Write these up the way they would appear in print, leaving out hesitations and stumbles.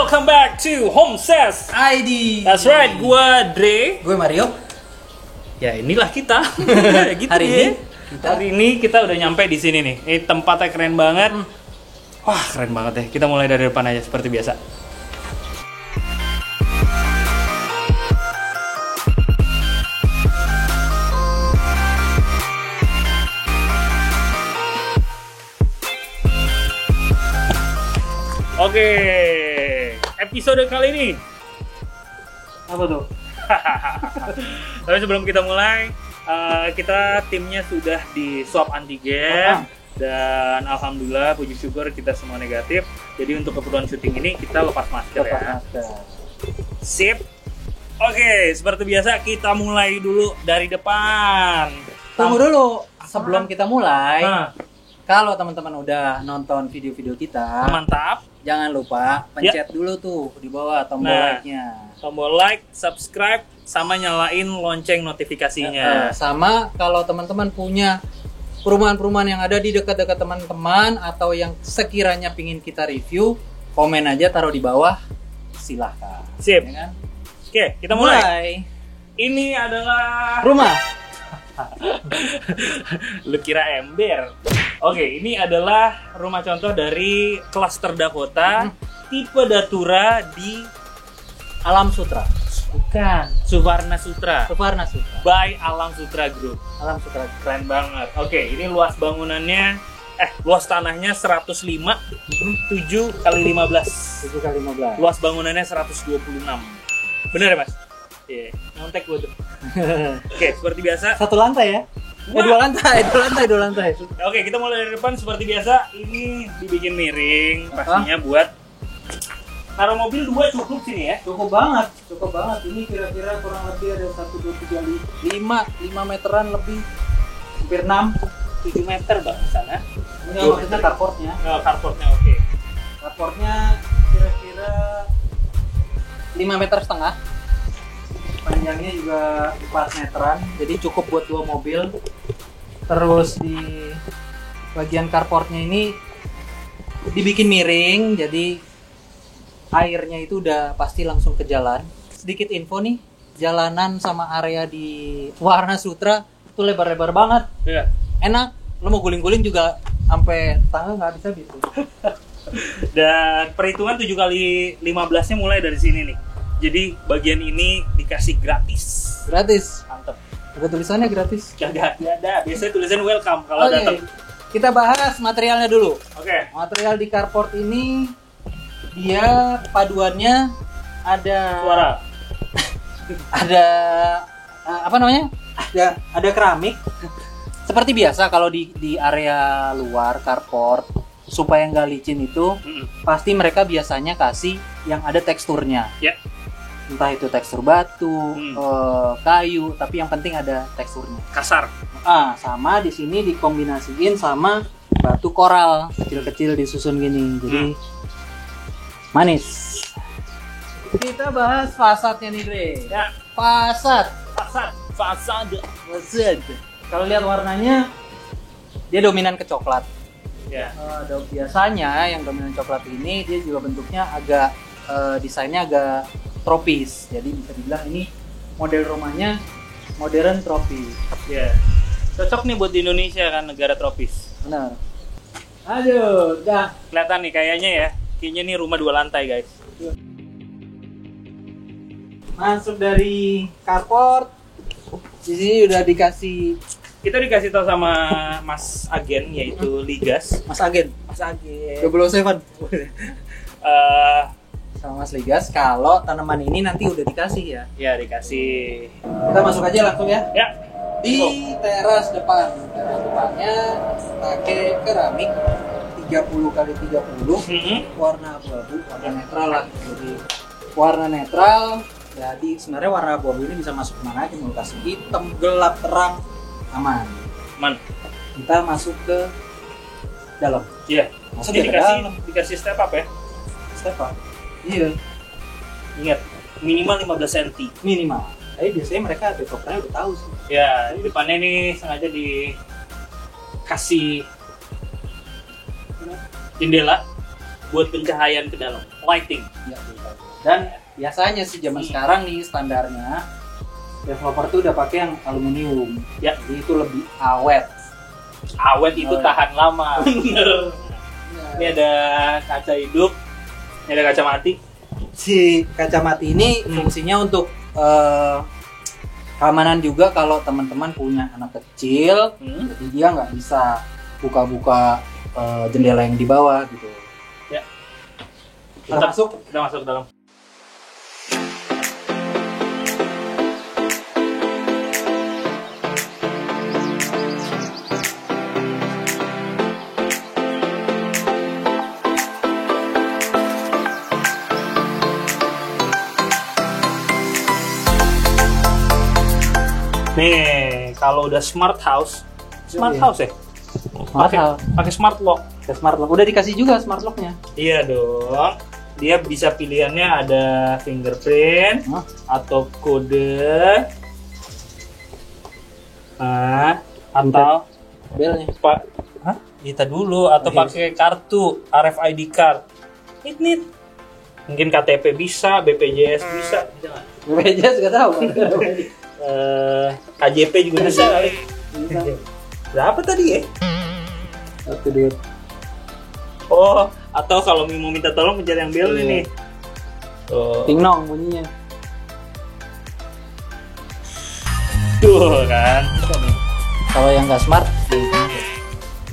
welcome back to Home Says ID. That's right, gua Dre. Gue Mario. Ya inilah kita. Gitu Hari ini kita udah nyampe di sini nih. Ini tempatnya keren banget. Wah, keren banget ya. Kita mulai dari depan aja seperti biasa. Oke, episode kali ini apa tuh? Tapi sebelum kita mulai, kita timnya sudah di swab antigen dan alhamdulillah puji syukur kita semua negatif. Jadi untuk keperluan syuting ini kita lepas masker ya. Sip. Oke, seperti biasa kita mulai dulu dari depan. Tunggu dulu, sebelum kita mulai. Kalau teman-teman udah nonton video-video kita, Mantap. jangan lupa pencet dulu tuh di bawah tombol like-nya. Tombol like, subscribe, sama nyalain lonceng notifikasinya. Sama kalau teman-teman punya perumahan-perumahan yang ada di dekat-dekat teman-teman atau yang sekiranya pingin kita review, komen aja taruh di bawah, silahkan. Sip. Ya kan? Oke, kita mulai. Ini adalah Rumah. Lu kira ember. Oke, ini adalah rumah contoh dari Cluster Dakota, tipe Datura di Alam Sutra. bukan Suvarna Sutra. Suvarna Sutra. By Alam Sutra Group. Alam Sutra. Keren banget. Oke, ini luas bangunannya luas tanahnya 105 7 kali 15. 7 kali 15. Luas bangunannya 126. Bener ya, Mas? Iya, nyontek gua tuh. Oke, seperti biasa. Satu lantai ya? Dua lantai. Oke, kita mulai dari depan seperti biasa. Ini dibikin miring, pastinya buat naruh mobil 2 cukup sini ya. Cukup banget. Ini kira-kira kurang lebih ada 1, 2, 3, 5 meteran lebih, hampir 6, 7 meter bang di sana. Enggak, maksudnya carportnya. Oh, carportnya oke. Carportnya kira-kira 5,5 meter. Panjangnya juga 4 meteran, jadi cukup buat 2 mobil. Terus di bagian carportnya ini dibikin miring, jadi airnya itu udah pasti langsung ke jalan. Sedikit info nih, jalanan sama area di Suvarna Sutra itu lebar-lebar banget. Iya. Enak, lo mau guling-guling juga sampai tangga nggak bisa gitu. Dan perhitungan 7 kali 15-nya mulai dari sini nih. Jadi bagian ini dikasih gratis. Gratis. Mantep. Ada tulisannya gratis. Gak ada. Biasanya tulisan welcome kalau datang. Kita bahas materialnya dulu. Oke. Material di carport ini dia paduannya ada Suara. ada apa namanya? Ada keramik. Seperti biasa kalau di area luar carport supaya nggak licin itu pasti mereka biasanya kasih yang ada teksturnya. Ya. Entah itu tekstur batu, kayu, tapi yang penting ada teksturnya. Kasar. Sama di sini dikombinasiin sama batu koral kecil-kecil disusun gini, jadi manis. Kita bahas fasadnya nih, Dre. Ya. Fasade. Kalau lihat warnanya, dia dominan ke coklat. Ya. Biasanya yang dominan coklat ini dia juga bentuknya agak desainnya agak tropis. Jadi bisa dibilang ini model rumahnya modern tropis. Ya. Cocok nih buat di Indonesia kan, negara tropis. Benar. Aduh, udah Kelihatan nih kayaknya ya. Kayaknya nih rumah 2 lantai, guys. masuk dari carport. Di sini udah dikasih Kita dikasih tahu sama Mas Agen, yaitu Ligas. Mas Agen. 007. Sama Mas Ligas kalau tanaman ini nanti udah dikasih ya. Ya, dikasih. Kita masuk aja langsung ya. Ya. Di teras depan. Teras depannya pakai keramik 30 kali 30, warna abu-abu, warna netral lah. Jadi warna netral. Jadi sebenarnya warna abu-abu ini bisa masuk kemana aja, mau kasih hitam, gelap, terang, aman. Kita masuk ke dalam. Iya. Masuk Ini ke dalam. dikasih step up ya. Step up. Iya. Ingat, minimal 15 cm. Minimal. Tapi biasanya mereka developernya udah tahu sih. Ya, di depannya ini sengaja dikasih jendela buat pencahayaan ke dalam, lighting. Ya, dan biasanya sih zaman sekarang nih standarnya developer tuh udah pakai yang aluminium. Ya, jadi itu lebih awet. Awet itu tahan lama. Bener. Ya. Ini ada kaca hidup, ini ada kaca mati. Si kaca mati ini fungsinya untuk keamanan juga kalau teman-teman punya anak kecil, jadi dia nggak bisa buka-buka jendela yang di bawah gitu. Ya. Kita masuk Kita masuk ke dalam. Nih, kalau udah smart house ya? Pakai smart lock. Smart lock udah dikasih juga smart locknya. Iya dong. Dia bisa pilihannya ada fingerprint atau kode, atau belnya. Kita dulu atau pakai kartu RFID card. Nit. Mungkin KTP bisa, BPJS bisa. BPJS nggak tahu. KJP juga bisa kali. Berapa tadi ya? 1, 2. Oh, atau kalau mau minta tolong pencet yang bel ini. Ting nong bunyinya. Tuh kan. Kalau yang nggak smart,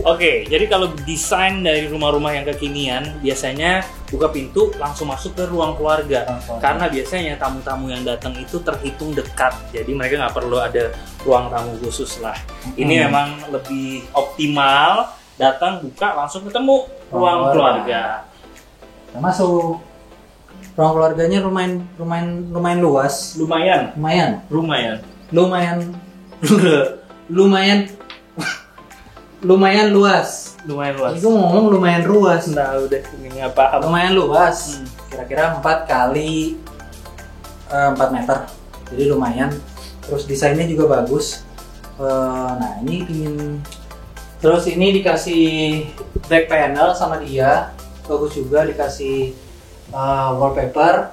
Oke, jadi kalau desain dari rumah-rumah yang kekinian biasanya buka pintu langsung masuk ke ruang keluarga. Karena biasanya tamu-tamu yang datang itu terhitung dekat, jadi mereka nggak perlu ada ruang tamu khusus lah. Ini memang lebih optimal, datang buka langsung ketemu ruang keluarga. Kita masuk. Ruang keluarganya lumayan luas. Lumayan luas. Itu ngomong lumayan luas. Nah, udah ini nggak paham. Lumayan luas. Kira-kira 4 kali 4 meter. Jadi lumayan. Terus desainnya juga bagus. Nah, ini terus ini dikasih back panel sama dia. Bagus juga dikasih wallpaper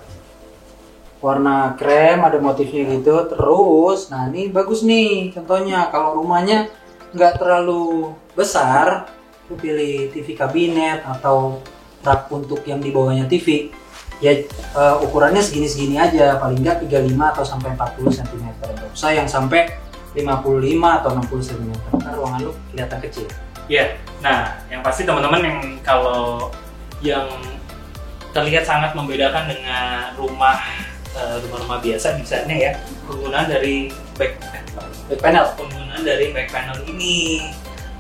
warna krem, ada motifnya gitu. Terus, nah ini bagus nih contohnya. Kalau rumahnya nggak terlalu besar, lu pilih TV kabinet atau rak untuk yang di bawahnya TV. Ya ukurannya segini-segini aja, paling nggak 35 atau sampai 40 cm. Nggak usah yang sampai 55 atau 60 cm. Karena ruangan lu kelihatan kecil. Ya, nah yang pasti teman-teman yang kalau yang terlihat sangat membedakan dengan rumah biasa misalnya ya, penggunaan dari back panel ini,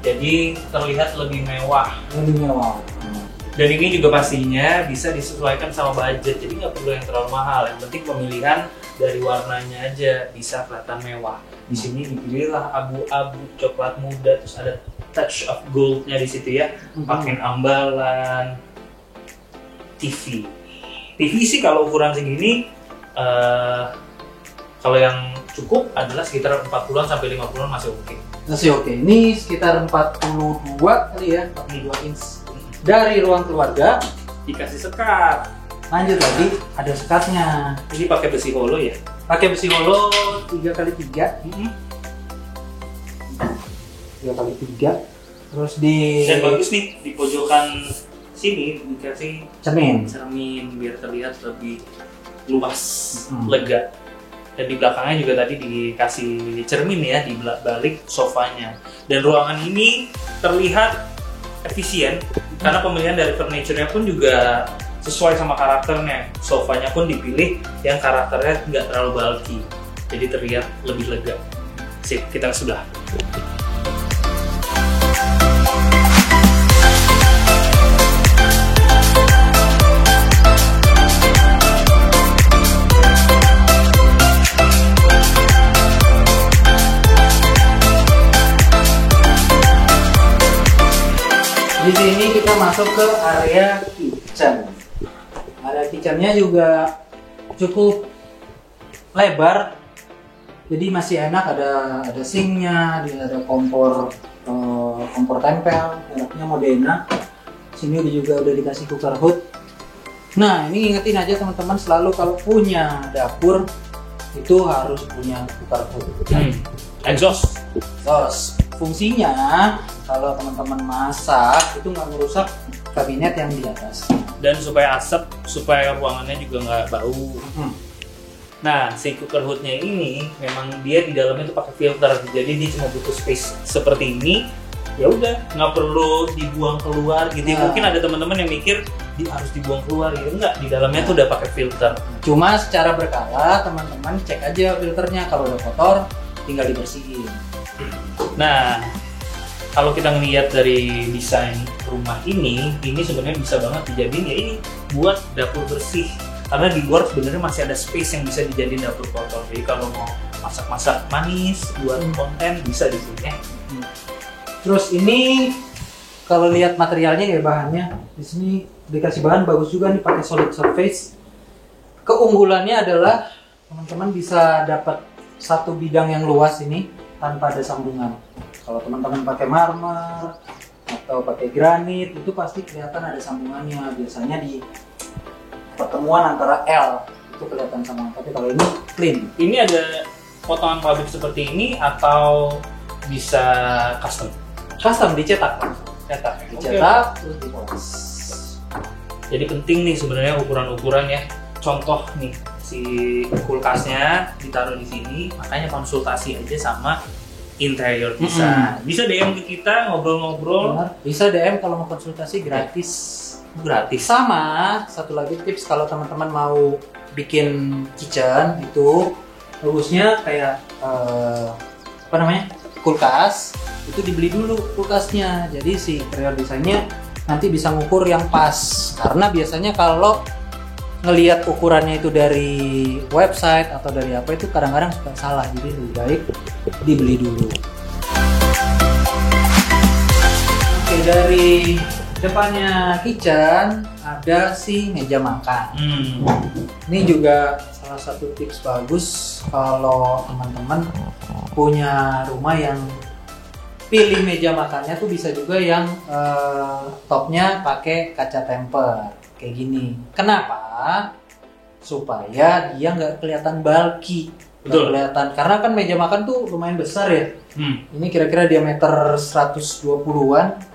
jadi terlihat lebih mewah. Dan ini juga pastinya bisa disesuaikan sama budget, jadi nggak perlu yang terlalu mahal. Yang penting pemilihan dari warnanya aja bisa kelihatan mewah. Di sini dipilihlah abu-abu coklat muda, terus ada touch of goldnya di situ ya, pakai ambalan. TV sih kalau ukuran segini kalau yang cukup adalah sekitar 40-an sampai 50-an masih oke. Masih oke. Ini sekitar 42 kali ya, 42 inch. Dari ruang keluarga dikasih sekat. Lanjut lagi, ada sekatnya. Ini pakai besi holo ya? Pakai besi holo 3x3. 3x3. Terus dan bagus nih di pojokan sini dikasih cermin biar terlihat lebih luas, lega. Dan di belakangnya juga tadi dikasih cermin ya di balik sofanya. Dan ruangan ini terlihat efisien karena pemilihan dari furniture-nya pun juga sesuai sama karakternya. Sofanya pun dipilih yang karakternya nggak terlalu bulky, jadi terlihat lebih lega. Sip, kita ke sebelah. Di sini kita masuk ke area kitchen. Area kitchennya juga cukup lebar, jadi masih enak. Ada sinknya, ada kompor tempel, mereknya Modena. Sini udah dikasih cooker hood. Nah, ini ingetin aja teman-teman, selalu kalau punya dapur itu harus punya cooker hood. Exhaust. Fungsinya kalau teman-teman masak itu nggak merusak kabinet yang di atas. Dan supaya asap, supaya ruangannya juga nggak bau. Nah, si cooker hoodnya ini memang dia di dalamnya tuh pakai filter, jadi dia cuma butuh space seperti ini. Ya udah, nggak perlu dibuang keluar gitu. Nah. Mungkin ada teman-teman yang mikir harus dibuang keluar gitu, enggak, di dalamnya tuh udah pakai filter. Cuma secara berkala teman-teman cek aja filternya, kalau udah kotor tinggal dibersihin. Nah, kalau kita ngelihat dari desain rumah ini sebenarnya bisa banget dijadiin ya ini buat dapur bersih. Karena di luar sebenarnya masih ada space yang bisa dijadiin dapur kotor. Jadi kalau mau masak-masak manis buat konten bisa di sini ya. Terus ini kalau lihat materialnya ya, bahannya di sini dikasih bahan bagus juga nih, pakai solid surface. Keunggulannya adalah teman-teman bisa dapat satu bidang yang luas ini tanpa ada sambungan. Kalau teman-teman pakai marmer atau pakai granit itu pasti kelihatan ada sambungannya. Biasanya di pertemuan antara L itu kelihatan sambungan. Tapi kalau ini clean. Ini ada potongan pabrik seperti ini atau bisa custom? Custom, dicetak. Dicetak terus dipoles. Jadi penting nih sebenarnya ukuran-ukuran ya. Contoh nih si kulkasnya ditaruh di sini, makanya konsultasi aja sama interior design. Bisa DM ke kita ngobrol-ngobrol. Benar. Bisa DM kalau mau konsultasi gratis. Gratis. Sama satu lagi tips, kalau teman-teman mau bikin kitchen itu bagusnya kayak kulkas itu dibeli dulu kulkasnya. Jadi si interior desainnya nanti bisa ngukur yang pas. Karena biasanya kalau ngelihat ukurannya itu dari website atau dari apa itu kadang-kadang suka salah. Jadi lebih baik dibeli dulu. Oke, dari depannya kitchen ada si meja makan. Ini juga salah satu tips bagus kalau teman-teman punya rumah yang pilih meja makannya tuh bisa juga yang topnya pakai kaca temper kayak gini. Kenapa? Supaya dia nggak kelihatan bulky. Betul. Kelihatan, karena kan meja makan tuh lumayan besar ya. Ini kira-kira diameter 120-an.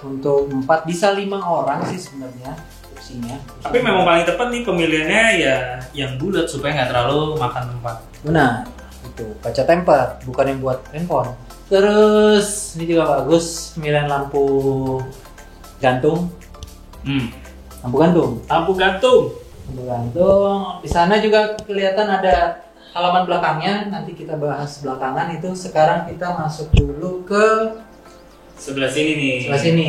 Untuk 4 bisa 5 orang sih sebenarnya kursinya. Tapi memang paling tepat nih pemilihannya ya yang bulat supaya nggak terlalu makan tempat. Benar, itu kaca temper, bukan yang buat handphone. Terus ini juga bagus, pemilihan lampu gantung. Lampu gantung. Lampu gantung. Lampu gantung. Di sana juga kelihatan ada halaman belakangnya. Nanti kita bahas belakangan itu. Sekarang kita masuk dulu ke sebelah sini nih. sebelah sini.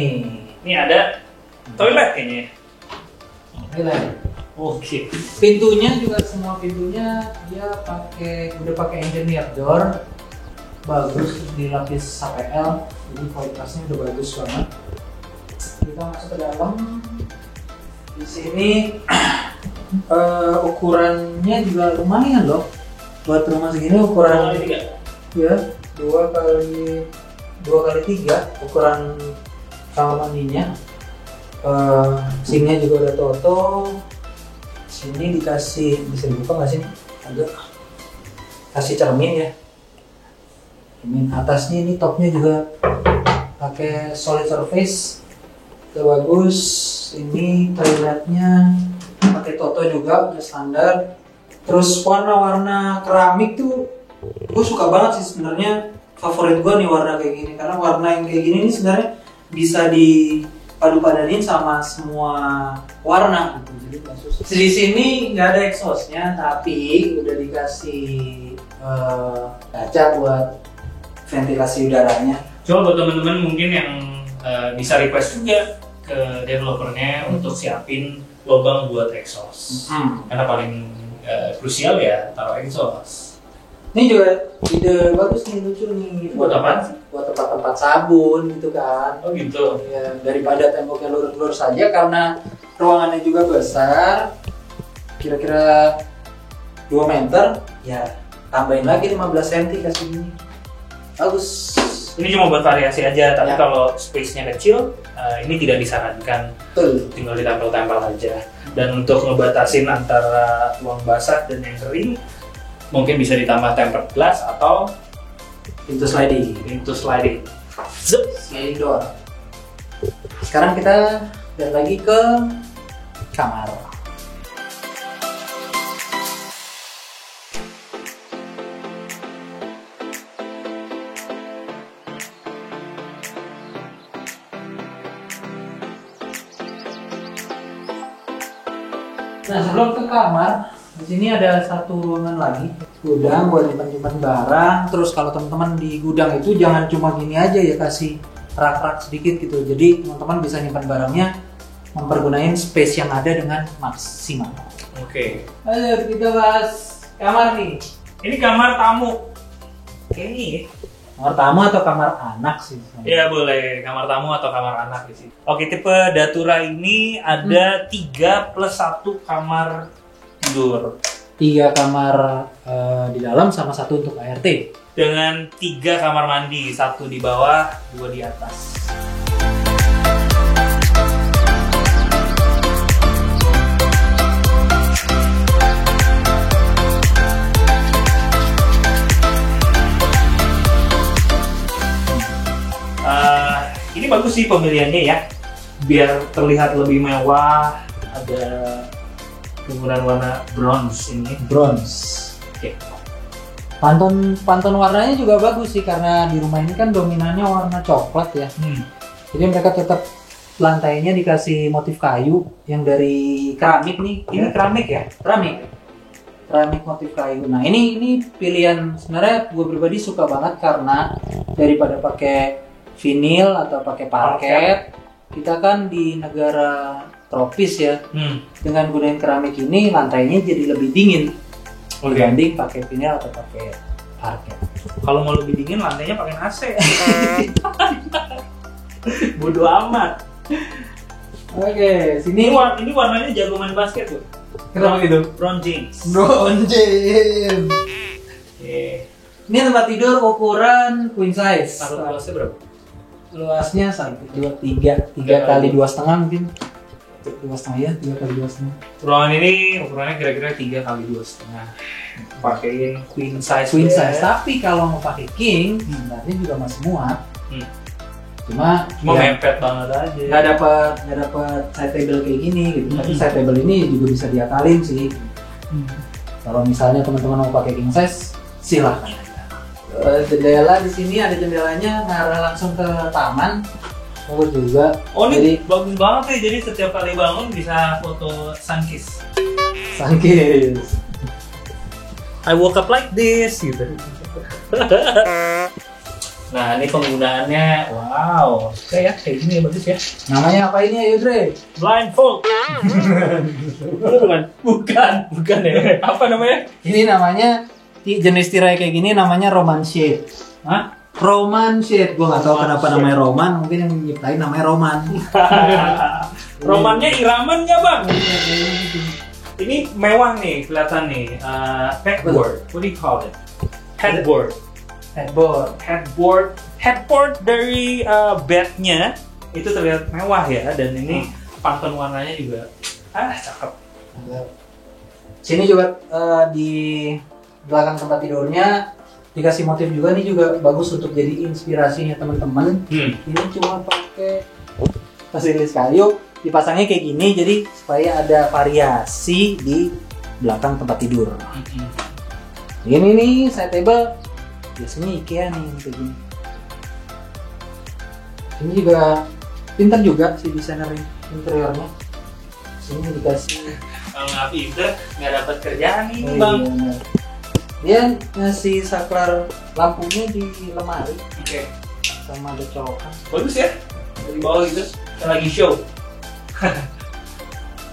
Ini ada toilet kayaknya. Toilet. Oke. Pintunya juga, semua pintunya dia udah pakai engineer door. Bagus, dilapis HPL. Jadi kualitasnya udah bagus banget. Kita masuk ke dalam. Di sini ukurannya juga lumayan loh. Buat rumah segini ukuran ya 2x3 ukuran kamar mandinya. Sinknya juga udah toto. Sini dikasih, bisa dibuka nggak sih? Ada kasih cermin ya. Cermin atasnya ini, topnya juga pakai solid surface, udah bagus. Ini toiletnya pakai toto juga, udah standar. Terus warna-warna keramik tuh gue suka banget sih sebenarnya. Favorit gue nih warna kayak gini, karena warna yang kayak gini nih sebenarnya bisa dipadu-padanin sama semua warna gitu. Jadi di sini nggak ada exhaustnya, tapi udah dikasih kaca buat ventilasi udaranya. Coba buat teman-teman mungkin yang bisa request juga ke developernya untuk siapin lubang buat exhaust. Karena paling krusial ya taruh exhaust. Ini juga ide bagus nih, lucu nih. Buat apaan sih? Buat tempat-tempat sabun gitu kan. Oh gitu. Ya, daripada temboknya lurus-lurus saja, karena ruangannya juga besar, kira-kira 2 meter, ya tambahin lagi 15 cm kasih gini. Bagus. Ini cuma buat variasi aja, tapi Ya. kalau space-nya kecil, ini tidak disarankan. Betul. Tinggal ditempel-tempel aja. Dan untuk ngebatasin antara ruang basah dan yang kering, mungkin bisa ditambah tempered glass atau Pintu sliding. pintu sliding. Sliding door. Sekarang kita lihat lagi ke kamar. Nah, sebelum ke kamar, di sini ada satu ruangan lagi, gudang buat nyimpan barang. Terus kalau teman-teman di gudang itu jangan cuma gini aja ya, kasih rak-rak sedikit gitu. Jadi teman-teman bisa nyimpan barangnya, mempergunakan space yang ada dengan maksimal. Oke. Ayo kita bahas kamar nih. Ini kamar tamu. Oke. Kamar tamu atau kamar anak sih? Ya boleh, kamar tamu atau kamar anak di sini. Oke, tipe Datura ini ada 3 plus 1 kamar tidur. 3 kamar di dalam sama 1 untuk ART. Dengan 3 kamar mandi, 1 di bawah, 2 di atas. Ini bagus sih pemilihannya ya, biar terlihat lebih mewah. Ada penggunaan warna bronze ini. Bronze. Oke. Pantun warnanya juga bagus sih, karena di rumah ini kan dominannya warna coklat ya. Jadi mereka tetap lantainya dikasih motif kayu yang dari keramik nih. Ini keramik ya? Keramik motif kayu. Nah ini pilihan sebenarnya gue pribadi suka banget, karena daripada pakai vinil atau pakai parket, kita kan di negara tropis ya. Dengan gunain keramik ini lantainya jadi lebih dingin dibanding pakai vinil atau pakai parket. Kalau mau lebih dingin lantainya pakai AC. Bodoh amat. Oke, sini Ini warnanya jago main basket tuh. kenapa gitu? Brown jeans. James. Oke. Ini tempat tidur ukuran queen size. Taruh luasnya berapa? Luasnya 3 kali 2,5 mungkin. 2,5 ya, 3 kali 2,5. Ruangan ini ukurannya kira-kira 3 kali 2,5. Pakai queen size. Queen bed. size, tapi kalau mau pakai king, sebenarnya juga masih muat. Cuma ya, mepet banget aja. nggak dapat side table kayak gini gitu. Tapi side table ini juga bisa diakalin sih. Kalau misalnya teman-teman mau pakai king size, silahkan. Jendela di sini ada jendelanya ngarah langsung ke taman. Bagus juga. Oh ini Jadi bagus banget ya, jadi setiap kali bangun bisa foto sunkiss. Sunkiss. I woke up like this gitu. Nah ini penggunaannya, wow, kayak gini ya, bagus ya. Namanya apa ini ayo Dre? Blindfold. bukan ya. Apa namanya? Ini namanya jenis tirai kayak gini namanya Roman shade. Hah? Roman shade. Gua nggak tahu Roman kenapa shade. namanya Roman. Mungkin yang nyiptain namanya Roman. Romannya iramannya bang. Ini mewah nih, kelihatan nih. Headboard. What do you call it? Headboard. Headboard dari bednya itu terlihat mewah ya, dan ini pantun warnanya juga cakep. Sini juga di belakang tempat tidurnya dikasih motif juga, nih juga bagus untuk jadi inspirasinya teman-teman. Ini cuma pakai fasilis kayu, dipasangnya kayak gini jadi supaya ada variasi di belakang tempat tidur. Ini nih side table biasanya IKEA nih kayak gini. Ini juga pintar juga si desainer interiornya. Sini dikasih. Kalau nggak pinter nggak dapat kerjaan nih Oh, bang. iya. Dia ngasih saklar lampunya di lemari Oke, sama ada colokan. bagus ya. Dari bawah gitu, kita lagi show.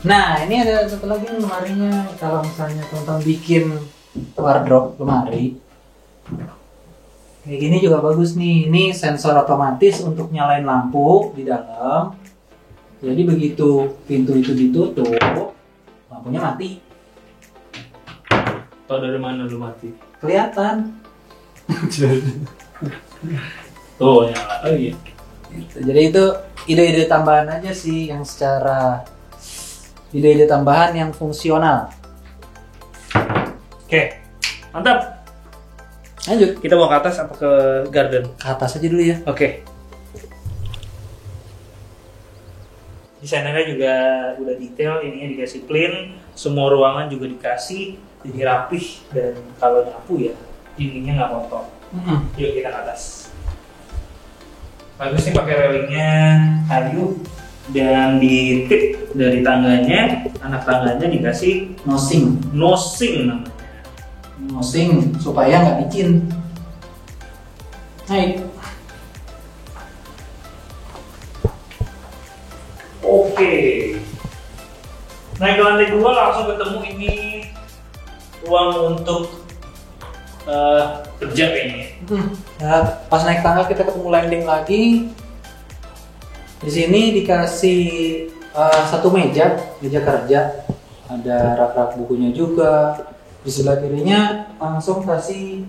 Nah ini ada satu lagi nih lemarinya. Kalau misalnya teman-teman bikin wardrobe lemari kayak gini juga bagus nih. Ini sensor otomatis untuk nyalain lampu di dalam. Jadi begitu pintu itu ditutup, lampunya mati. Tahu dari mana lu mati? Kelihatan. Tuh, nyala. Oh iya. Gitu. Jadi itu ide-ide tambahan aja sih yang secara ide-ide tambahan yang fungsional. Oke, mantap. Lanjut. Kita mau ke atas apa ke garden? Ke atas aja dulu ya. Oke. Desainernya juga udah detail, ininya dikasih clean, semua ruangan juga dikasih, jadi rapih dan kalau nyapu ya dindingnya nggak kotor. Yuk kita ke atas. Bagus nih pakai railingnya kayu dan di tip dari tangganya, anak tangganya dikasih Nosing namanya. Nosing supaya nggak licin. Naik. Oke. Naik ke lantai 2 langsung ketemu ini ruang untuk kerja kayaknya. Ya, pas naik tangga kita ketemu landing lagi. Di sini dikasih satu meja kerja. Ada rak-rak bukunya juga. Di sebelah kirinya langsung kasih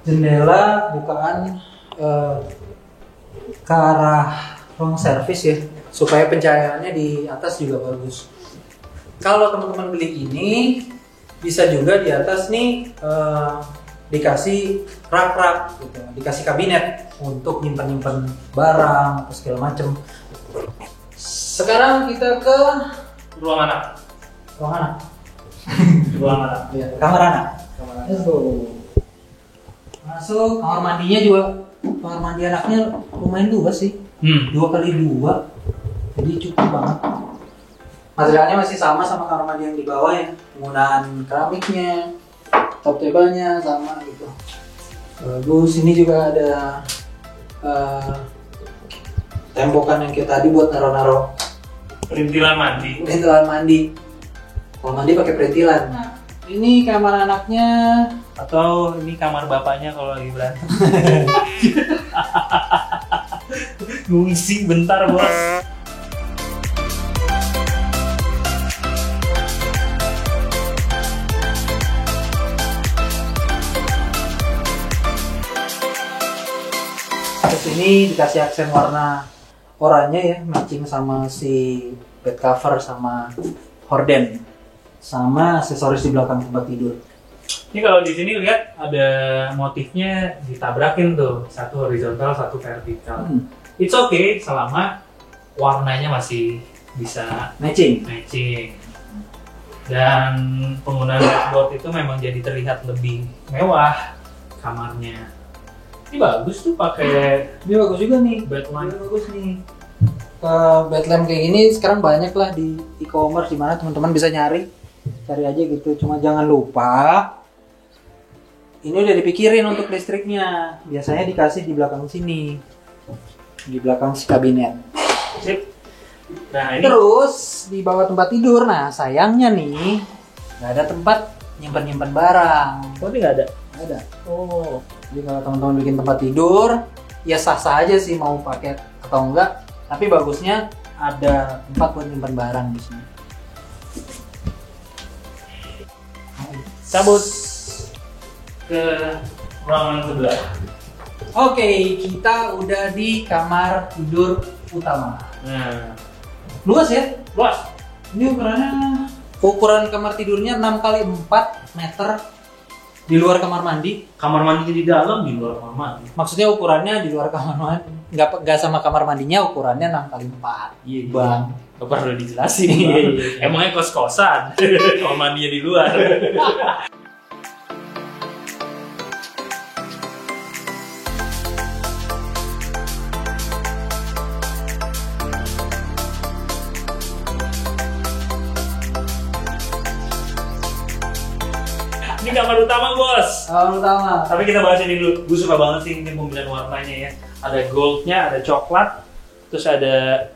jendela bukaan ke arah ruang servis ya, supaya pencahayaannya di atas juga bagus. Kalau teman-teman beli ini, bisa juga di atas nih dikasih rak-rak gitu, dikasih kabinet untuk nyimpan-nyimpan barang atau segala macem. Sekarang kita ke Ruang anak. ruang anak. Ruang anak. Ya, kamar anak. Let's go. Masuk, kamar mandinya juga, kamar mandi anaknya lumayan luas sih. 2x2, jadi cukup banget. Materialnya masih sama kamar mandi yang di bawah ya, penggunaan keramiknya, top table-nya sama gitu. Bagus, ini juga ada tembokan yang kayak tadi buat naro-naro Perintilan mandi. perintilan mandi. Kalau mandi pakai perintilan. Nah, ini kamar anaknya. Atau ini kamar bapaknya kalau lagi berantem. Ngungsi bentar bos. Terus ini dikasih aksen warna oranye ya, matching sama si bed cover sama horden, sama aksesoris di belakang tempat tidur. Ini kalau di sini lihat ada motifnya ditabrakin tuh, satu horizontal, satu vertikal. It's okay selama warnanya masih bisa Matching. Dan penggunaan headboard itu memang jadi terlihat lebih mewah kamarnya. Ini bagus tuh pakai Ini bagus juga nih. bedline. Ini bagus nih. Bed lamp kayak gini sekarang banyak lah di e-commerce, di mana teman-teman bisa cari aja gitu. Cuma jangan lupa ini udah dipikirin untuk listriknya. Biasanya dikasih di belakang sini, di belakang si kabinet. Sip. Nah ini Terus di bawah tempat tidur, nah sayangnya nih nggak ada tempat nyimpan barang. ini nggak ada. Nggak ada. Oh, jadi kalau teman-teman bikin tempat tidur, ya sah-sah aja sih mau pakai atau enggak. Tapi bagusnya ada tempat buat nyimpan barang di sini. Cabut ke ruangan sebelah. Oke, kita udah di kamar tidur utama. Nah, Luas ya? luas. Ini ukuran kamar tidurnya 6x4 meter di luar kamar mandi. Kamar mandinya di dalam, di luar kamar mandi. Maksudnya ukurannya di luar kamar mandi, nggak sama kamar mandinya, ukurannya 6x4. Iya, Bang. Gak perlu dijelasin. Emangnya kos-kosan. Kamar mandinya di luar. Ini kamar utama bos. Kamar utama. Tapi kita bahas ini dulu. Gue suka banget sih ini pemilihan warnanya ya. Ada goldnya, ada coklat, terus ada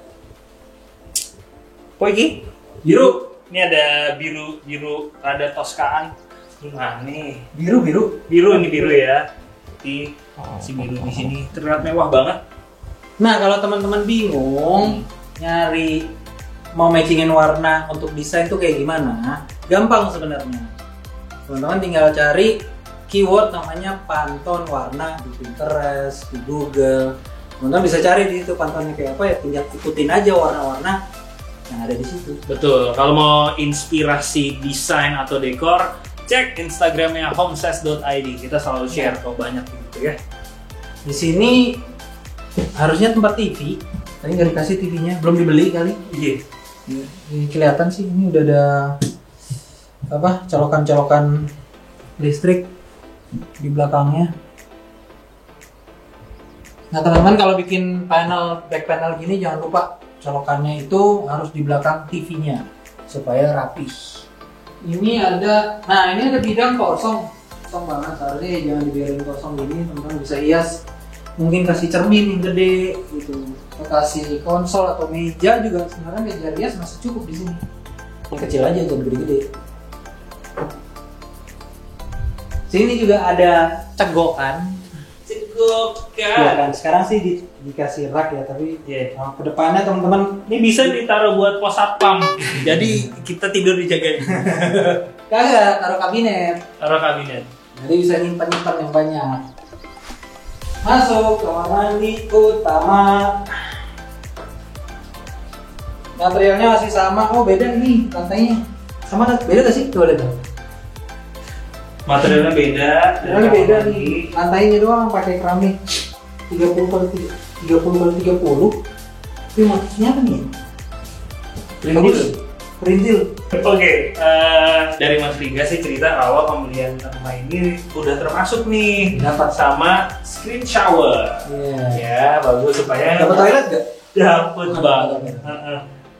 apa lagi? Biru. Ini ada biru rada toskaan. Nah nih Biru. ini biru ya. Si biru di sini terlihat mewah banget. Nah, kalau teman-teman bingung nyari mau matchingin warna untuk desain tuh kayak gimana, gampang sebenarnya. Teman-teman tinggal cari keyword namanya Pantone warna di Pinterest, di Google. Teman-teman bisa cari di situ Pantonenya kayak apa ya, tinggal ikutin aja warna-warna yang ada di situ. Betul. Kalau mau inspirasi desain atau dekor, cek Instagramnya homesas.id. Kita selalu share kok banyak gitu ya. Di sini harusnya tempat TV, tapi nggak dikasih TV-nya, belum dibeli kali. Iya. Ini kelihatan sih ini udah ada apa colokan-colokan listrik di belakangnya. Nah teman-teman kalau bikin back panel gini jangan lupa colokannya itu harus di belakang TV-nya supaya rapi. Ini ada bidang kosong banget, seharusnya jangan dibiarin kosong gini. Teman-teman bisa hias, mungkin kasih cermin yang gede gitu, kasih konsol atau meja juga. Sebenarnya meja hias masih cukup di sini, yang kecil aja jangan gede-gede. Sini juga ada cegokan. Ya kan, sekarang sih dikasih rak ya, tapi kedepannya teman-teman ini bisa ditaruh buat pos satpam. Jadi kita tidur dijagain. kagak taruh kabinet. Jadi bisa nyimpan yang banyak. Masuk kamar mandi utama. Materialnya masih sama. Oh beda nih lantainya. Sama beda gak sih? Tuh lihat. Materialnya beda nih. Lantainya doang pakai keramik 30 kali 30. Tapi motifnya apa nih? Perintil. Oke, dari Mas Riga sih cerita kalau pembelian rumah ini udah termasuk nih dapat sama screen shower. Ya bagus supaya dapat toilet gak? Dapat banget.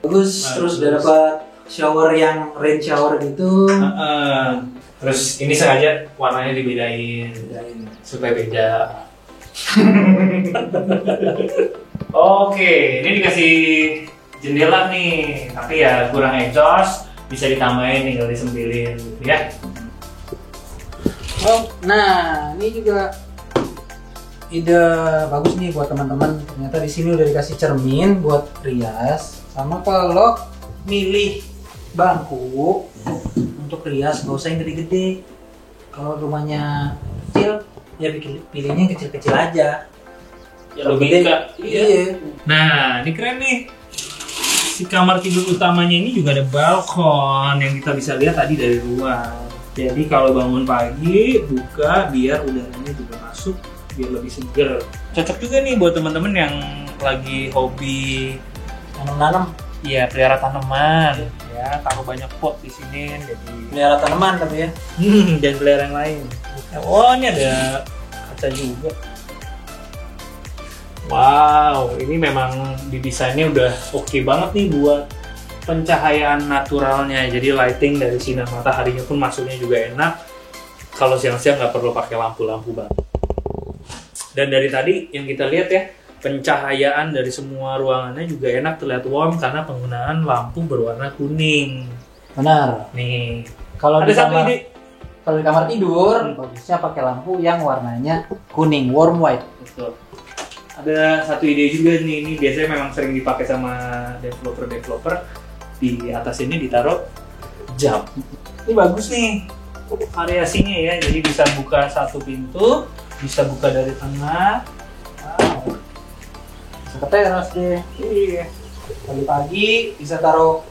Bagus. Terus udah dapat shower yang rain shower gitu. Terus ini sengaja warnanya dibedain supaya beda. Oke, ini dikasih jendela nih, tapi ya kurang exhaust, bisa ditambahin tinggal disempilin ya. Nah ini juga ide bagus nih buat teman-teman. Ternyata di sini udah dikasih cermin buat rias, sama kalau milih bangku untuk rias nggak usah yang gede-gede. Kalau rumahnya kecil ya pilihnya yang kecil-kecil aja. Ya logika. Iya. Nah ini keren nih. Si kamar tidur utamanya ini juga ada balkon yang kita bisa lihat tadi dari luar. Jadi kalau bangun pagi buka biar udaranya juga masuk, biar lebih seger. Cocok juga nih buat teman-teman yang lagi hobi nanam-nanam. Iya, pelihara tanaman. Ya, taruh banyak pot di sini. Jadi pelihara tanaman tapi ya. Dan pelihara yang lain. Oh, ini ada kaca juga. Wow, ini memang didesainnya udah oke banget nih buat pencahayaan naturalnya. Jadi lighting dari sinar mataharinya pun masuknya juga enak. Kalau siang-siang nggak perlu pakai lampu-lampu banget. Dan dari tadi yang kita lihat ya, pencahayaan dari semua ruangannya juga enak, terlihat warm karena penggunaan lampu berwarna kuning. Benar. Nih, kalau ada di satu kamar, ide. Kalau di kamar tidur, bagusnya pakai lampu yang warnanya kuning, warm white. Betul. Ada satu ide juga nih, ini biasanya memang sering dipakai sama developer. Di atas ini ditaruh jam. Ini bagus nih variasinya ya, jadi bisa buka satu pintu, bisa buka dari tengah. Wow. Ke teras deh. Iya. Pagi-pagi bisa taruh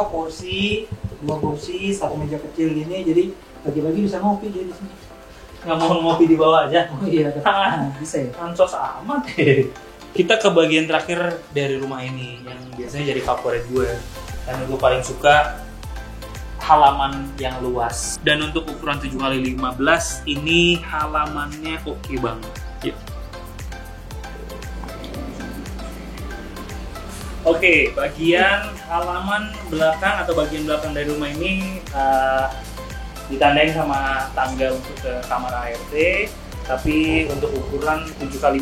kursi, 2 kursi, 1 meja kecil gini. Jadi pagi-pagi bisa ngopi dia di sini. Nggak mau ngopi di bawah aja? Oh iya, bisa ya. Ansos amat. Kita ke bagian terakhir dari rumah ini yang biasanya jadi favorit gue. Karena gue paling suka halaman yang luas. Dan untuk ukuran 7x15 ini halamannya oke banget. Yuk. Oke, bagian halaman belakang atau bagian belakang dari rumah ini ditandain sama tangga untuk ke kamar ART. Tapi untuk ukuran 7x15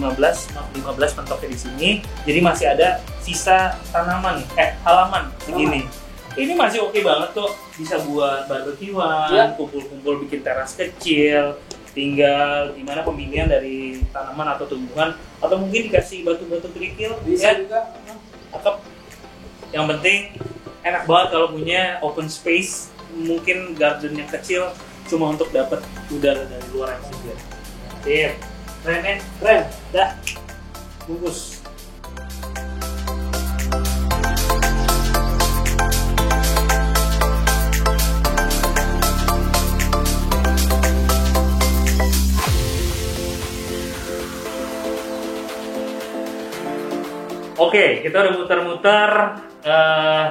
mentoknya di sini, jadi masih ada sisa halaman segini. Ini masih oke banget tuh, bisa buat barbekyuan, kumpul-kumpul bikin teras kecil. Tinggal gimana pemilihan dari tanaman atau tumbuhan, atau mungkin dikasih batu-batu kerikil. Bisa juga. Atau yang penting enak banget kalau punya open space, mungkin garden yang kecil cuma untuk dapat udara dari luar yang segar. Sip. Keren ya? Keren. Dah. Bungkus. Oke, kita udah muter-muter.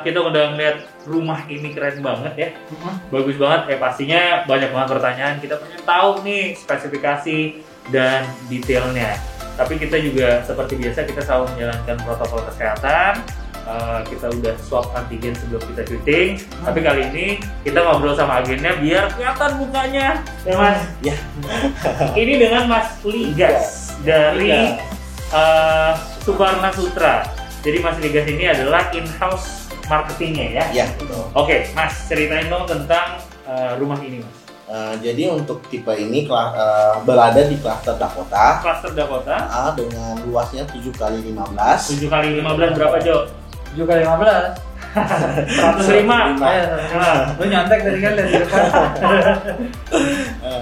Kita udah ngeliat rumah ini keren banget ya, bagus banget. Pastinya banyak banget pertanyaan. Kita pengen tahu nih spesifikasi dan detailnya. Tapi kita juga seperti biasa kita selalu menjalankan protokol kesehatan. Kita udah swab antigen sebelum kita syuting. Tapi kali ini kita ngobrol sama agennya biar kelihatan mukanya, ya Mas. Ya. Ini dengan Mas Ligas dari Subarna Sutra. Jadi Mas Ligas ini adalah in-house marketingnya ya? Iya, betul. Oke, Mas ceritain dong tentang rumah ini Mas. Jadi untuk tipe ini berada di klaster Dakota. Cluster Dakota. Dengan luasnya 7x15. 7x15 berapa Jo? 7x15. 105. Lu nyontek tadi kan dari depan.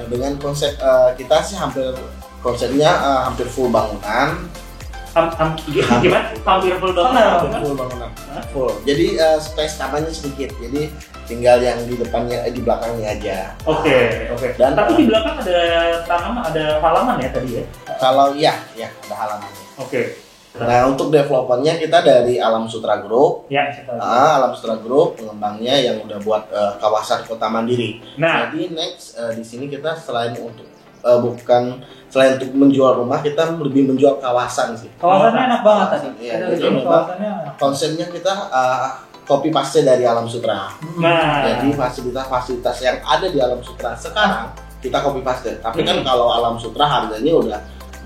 Dengan konsep kita sih konsepnya hampir full bangunan. Gimana? Hampir full bangunan. Hampir full bangunan. Full. Jadi space tamannya sedikit. Jadi tinggal yang di depannya, di belakangnya aja. Oke. Dan tapi di belakang ada tanaman, ada halaman ya tadi ya? Kalau ya ada halamannya. Oke. Nah untuk developernya kita dari Alam Sutra Group. Ya. Alam Sutra Group pengembangnya yang udah buat kawasan kota mandiri. Nah, Jadi next di sini kita selain untuk selain untuk menjual rumah, kita lebih menjual kawasan sih. Kawasannya enak banget tadi. Iya, Ada jadi di sini memang kawasannya enak. konsepnya kita copy paste dari Alam Sutra. nah. Jadi fasilitas-fasilitas yang ada di Alam Sutra sekarang kita copy paste. Tapi kan kalau Alam Sutra harganya udah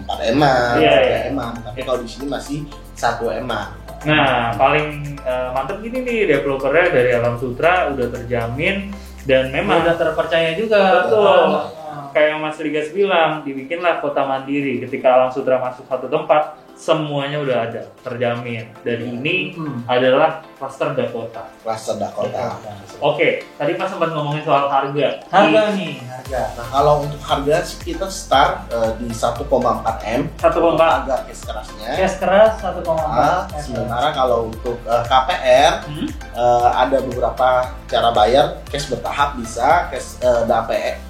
4 eman, Iya. 3 eman. Tapi kalau di sini masih 1 eman. Nah, paling mantep gini nih, developernya dari Alam Sutra udah terjamin dan memang Udah terpercaya juga. betul. Kayak yang Mas Ligas bilang, dibikinlah kota mandiri. Ketika Alam Sutra masuk satu tempat, semuanya udah ada, terjamin. Dan ini adalah cluster Dakota. Klaster Dakota. Oke, tadi Mas sempat ngomongin soal harga. Harga nih, harga. Nah kalau untuk harga sih kita start di 1,4 M. 1,4. Agak cash kerasnya. Cash keras 1,4. Sementara kalau untuk KPR ada beberapa cara bayar, cash bertahap bisa, cash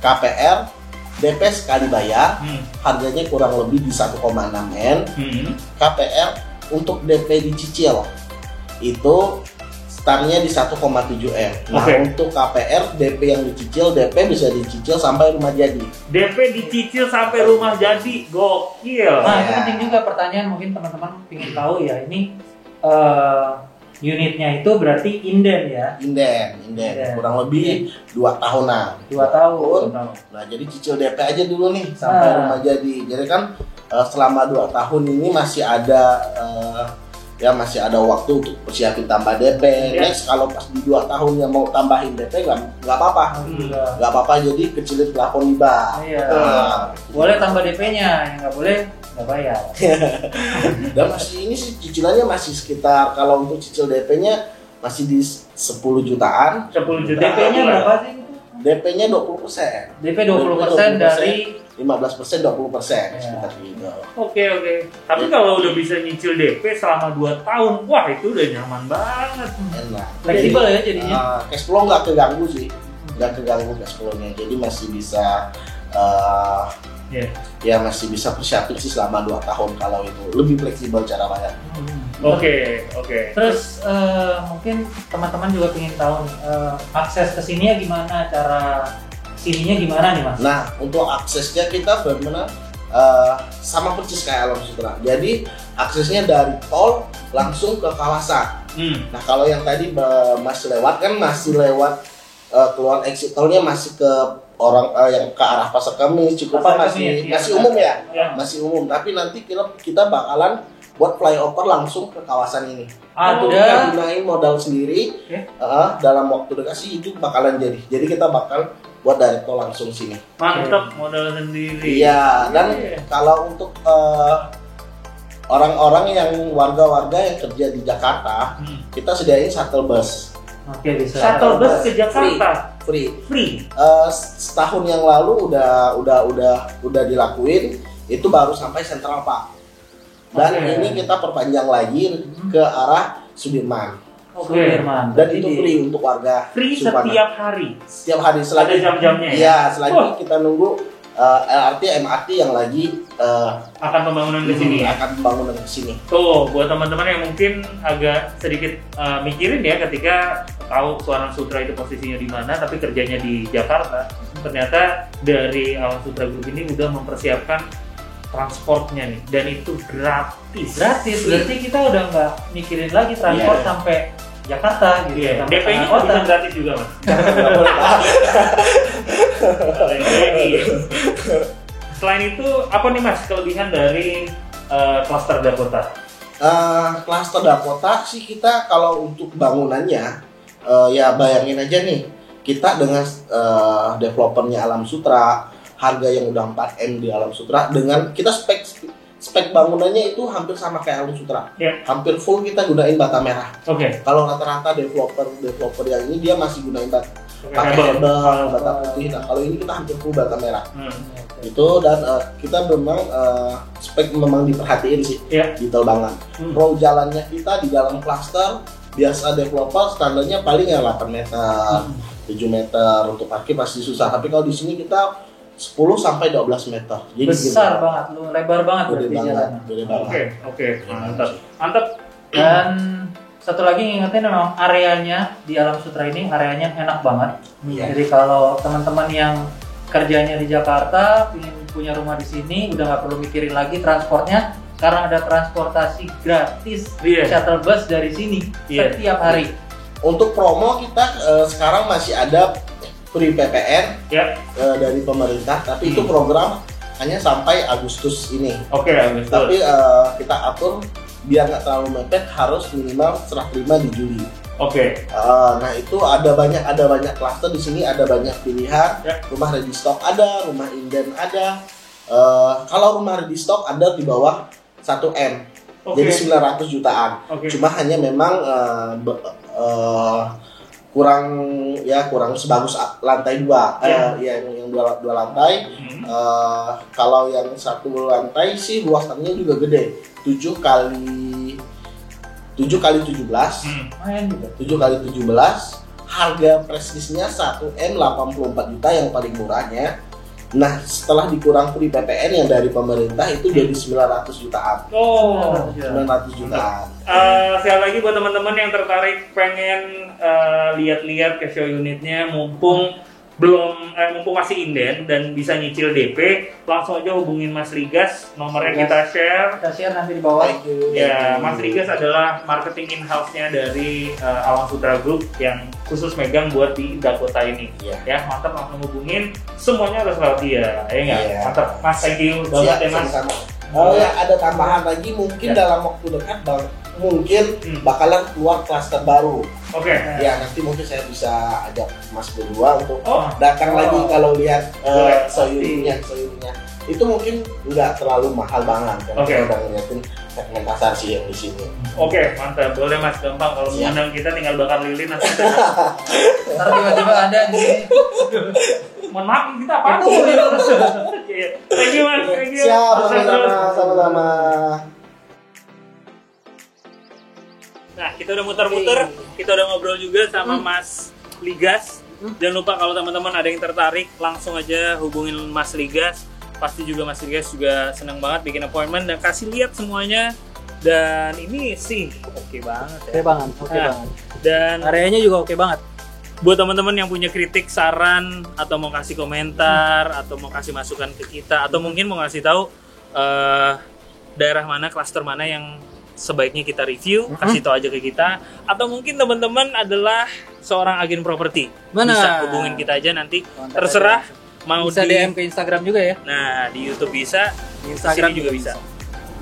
KPR DP sekali bayar, harganya kurang lebih di 1,6 M. KPR untuk DP dicicil itu startnya di 1,7 M. Nah untuk KPR DP yang dicicil, DP bisa dicicil sampai rumah jadi. DP dicicil sampai rumah jadi, gokil. Nah, itu penting juga pertanyaan mungkin teman-teman ingin tahu ya. Ini unitnya itu berarti inden ya? Inden. Kurang lebih 2 tahunan. 2 tahun. Nah jadi cicil DP aja dulu nih sampai rumah jadi. Jadi kan selama 2 tahun ini masih ada masih ada waktu untuk persiapin tambah DP. Next kalau pas di 2 tahunnya mau tambahin DP nggak apa-apa. Nggak apa-apa, jadi kecilin plafon IBA. Boleh tambah DP-nya, yang nggak boleh nggak bayar. Dan masih ini sih cicilannya masih sekitar, kalau untuk cicil DP-nya masih di 10 jutaan. 10 juta. DP-nya berapa sih? DP-nya 20%. DP 20% dari 15%, 20% sekitar gitu. Oke. Tapi kalau udah bisa nyicil DP selama 2 tahun, wah itu udah nyaman banget. Enak. fleksibel ya jadinya. Cash flow nggak keganggu sih, nggak keganggu cash flow-nya. Jadi masih bisa ya masih bisa persiapin sih selama 2 tahun kalau itu lebih fleksibel cara bayar. Oke. Terus mungkin teman-teman juga ingin tahu nih, akses ke sininya gimana, cara sininya gimana nih Mas? Nah untuk aksesnya kita benar-benar sama persis kayak Alam Sutra. Jadi aksesnya dari tol langsung ke kawasan. Nah kalau yang tadi Mas lewat kan masih lewat keluar exit tolnya masih ke orang yang ke arah Pasar Kemis, Cikupa masih umum ya, masih umum. Tapi nanti kita bakalan buat flyover langsung ke kawasan ini. Kita gunain modal sendiri. Dalam waktu dekat sih itu bakalan jadi. Jadi kita bakal buat dari tol langsung sini. Mantap, modal sendiri. Iya, dan kalau untuk orang-orang yang warga-warga yang kerja di Jakarta, kita sediain shuttle bus. Oke, bisa. Shuttle bus ke Jakarta. free. Free. Setahun yang lalu udah dilakuin, itu baru sampai Central Park. Dan ini kita perpanjang lagi ke arah Sudirman. Sudirman. Dan itu free untuk warga Free Supana. setiap hari. Setiap hari selagi Ada jam-jamnya ya? Iya, selagi kita nunggu LRT MRT yang lagi akan pembangunan ke sini. Akan pembangunan ke sini. Tuh, buat teman-teman yang mungkin agak sedikit mikirin ya ketika tahu Suara Sutra itu posisinya di mana, tapi kerjanya di Jakarta. Ternyata dari Alam Sutra Group ini udah mempersiapkan transportnya nih, dan itu gratis. Berarti kita udah nggak mikirin lagi transport sampai Jakarta gitu. Iya. Sampai DP-nya tengah bisa gratis juga mas. Selain itu apa nih mas kelebihan dari Cluster Dakota? Cluster Dakota sih kita kalau untuk bangunannya ya bayangin aja nih, kita dengan developernya Alam Sutra, harga yang udah 4M di Alam Sutra, dengan kita spek bangunannya itu hampir sama kayak Alam Sutra. Yeah. Hampir full kita gunain bata merah. Oke. Kalau rata-rata developer yang ini dia masih gunain pakai Hebel. bata putih. Nah, kalau ini kita hampir full bata merah. Itu dan kita memang spek memang diperhatiin sih. Yeah. Detail banget. Row jalannya kita di dalam cluster biasa developer standarnya paling ya 8 meter, 7 meter, untuk parkir pasti susah. Tapi kalau di sini kita 10 sampai 12 meter. Jadi besar banget, lebar banget berarti jalannya. Oke, mantap. Dan satu lagi ngingetin, memang areanya di Alam Sutra ini areanya enak banget. Iya. Jadi kalau teman-teman yang kerjanya di Jakarta, ingin punya rumah di sini, udah nggak perlu mikirin lagi transportnya, karena ada transportasi gratis shuttle bus dari sini setiap hari. Untuk promo kita sekarang masih ada free PPN dari pemerintah, tapi itu program hanya sampai Agustus ini. Oke, Agustus. Tapi kita atur biar nggak terlalu mepet, harus minimal serah terima di Juli. Oke. Nah itu ada banyak cluster di sini, ada banyak pilihan. Rumah ready stock ada, rumah inden ada. Kalau rumah ready stock ada di bawah 1M, jadi 900 jutaan. Cuma hanya memang kurang sebagus lantai 2. Yang dua lantai. Kalau yang satu lantai sih luas tanahnya juga gede, 7 kali 17. Main juga. 7 kali 17. Harga prestisnya 1M 84 juta yang paling murahnya. Nah, setelah dikurang free PPN yang dari pemerintah itu jadi 900 jutaan. 900 jutaan. Sekali lagi buat teman-teman yang tertarik pengen lihat-lihat ke show unitnya, mumpung masih inden dan bisa nyicil DP, langsung aja hubungin Mas Rigas, nomornya kita share. Kita share nanti di bawah. Ya, Mas Rigas adalah marketing in-house-nya dari Alam Sutra Group yang khusus megang buat di Dakota ini. Ya, mantap, langsung hubungin. Semuanya harus lewat dia, ya nggak? Mantap, Mas, thank you banget ya Mas. Ya, ada tambahan lagi mungkin dalam waktu dekat mungkin bakalan keluar klaster baru. Ya, nanti mungkin saya bisa ajak Mas berdua untuk datang lagi kalau lihat soyunnya. Itu mungkin nggak terlalu mahal banget kan. Kita udah ngeliatin segmen pasar sih yang di sini. Mantap. Boleh Mas, gampang kalau mengundang kita tinggal bakar lilin nanti. Ntar tiba-tiba ada di sini. Mohon maaf, kita apa tuh? Thank you Mas, thank you. Siap, sama-sama. Nah, kita udah muter-muter, kita udah ngobrol juga sama Mas Ligas. Jangan lupa kalau teman-teman ada yang tertarik, langsung aja hubungin Mas Ligas. Pasti juga Mas Ligas juga senang banget bikin appointment dan kasih lihat semuanya. Dan ini sih oke banget ya. Oke banget. Dan Areanya juga oke banget. buat teman-teman yang punya kritik, saran, atau mau kasih komentar, atau mau kasih masukan ke kita, atau mungkin mau ngasih tahu daerah mana, klaster mana yang sebaiknya kita review, kasih tahu aja ke kita. Atau mungkin teman-teman adalah seorang agen properti, bisa hubungin kita aja nanti. Terserah mau bisa DM ke Instagram juga ya. Nah, di YouTube bisa, di Instagram juga bisa.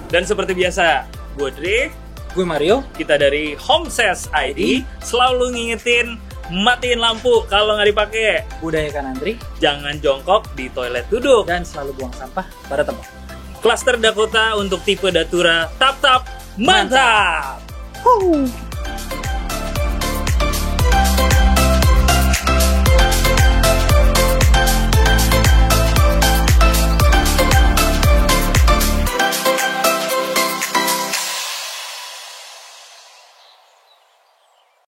Dan seperti biasa, gue Dre, gue Mario, kita dari Homesales ID selalu ngingetin matiin lampu kalau nggak dipakai. budayakan antri, Jangan jongkok di toilet duduk. dan selalu buang sampah pada tempat. Cluster Dakota untuk tipe Datura, tap-tap, mantap!